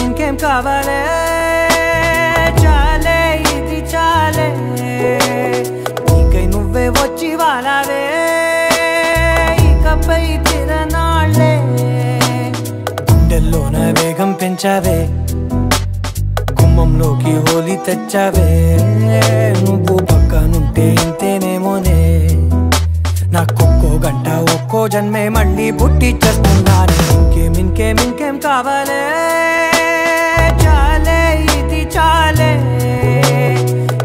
ఇంకేం కావాలే చాలే ఇది చాలే నీకై నువ్వే వచ్చి వాలావే ఇకపై తిరనాళ్ళే గుండెల్లోన వేగం పెంచావే గుమ్మంలోకి హోలీ తెచ్చావే నువ్వు పక్కనుంటే ఇంతేనేమోనే నాకొక్కో గంట ఒక్కో జన్మే మళ్ళీ పుట్టి చేస్తున్నానే ఇంకేం కావాలే చాలే ఇది చాలే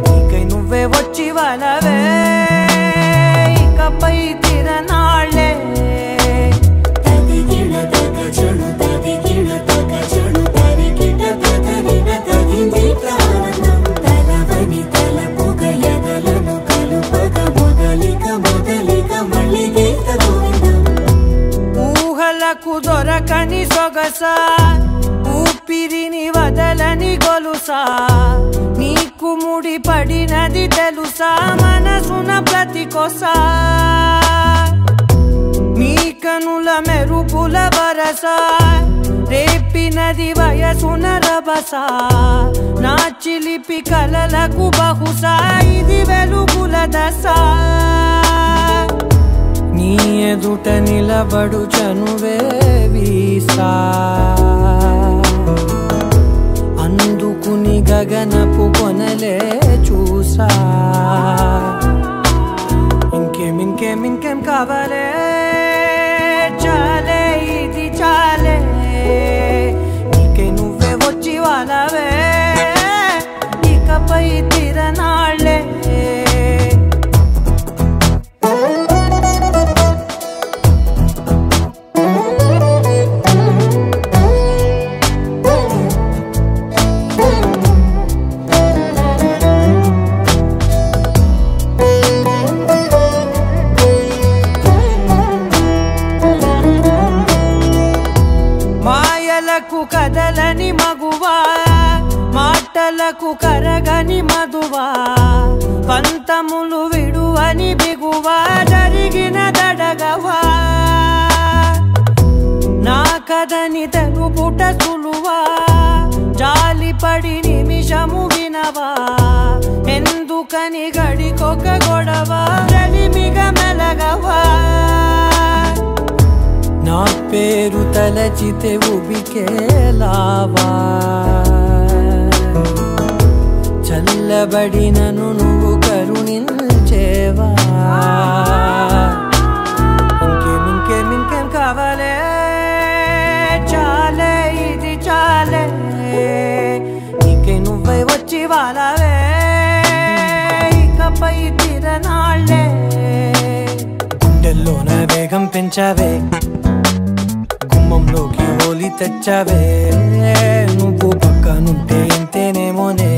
నీకై నువ్వే వచ్చి వాలవే ఇకపై తిరనాళ్ళే ఊహలకు దొరకని సొగసా ఊపిరిని వదలని గొలుసా నీకు ముడి పడినది తెలుసా మనసున ప్రతి కొసా నీ కనుల మెరుపుల వరసా రేపినది వయసున రభసా నా చిలిపి కలలకు బహుశా ఇది వెలుగుల దశ నీ ఎదుట నిలబడు చనువే వీసా అందుకుని గగనపు కొనలే చూసా ఇంకేం కావాలే చాలే ఇది చాలే నీకై నువ్వే వచ్చి వాలవే ఇకపై తిరనాళ్ళే కదలని మగువా మాటలకు కరగని మధువా పంతములు విడువని బిగువా జరిగిన దడగవా నా కదని తెలుపుట సులువా జాలిపడి నిమిషము వినవా ఎందుకని గడికొక గొడవ రలిమిగ మెలగవా నా పేరు తలచితే ఉబికేలావా చల్లబడినను నువ్వు కరుణించేవా ఇంకేం కావాలే చాలే ఇది చాలే నీకై నువ్వై వచ్చి వాలవే ఇకపై తిరనాళ్ళే గుండెల్లోన వేగం పెంచావే గుమ్మంలోకి హోలీ తెచ్చావే నువ్వు పక్కనుంటే ఇంతేనేమోనే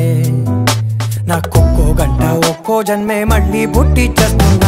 నాకొక్కో గంట ఒక్కో జన్మే మళ్ళీ పుట్టి చేస్తున్నా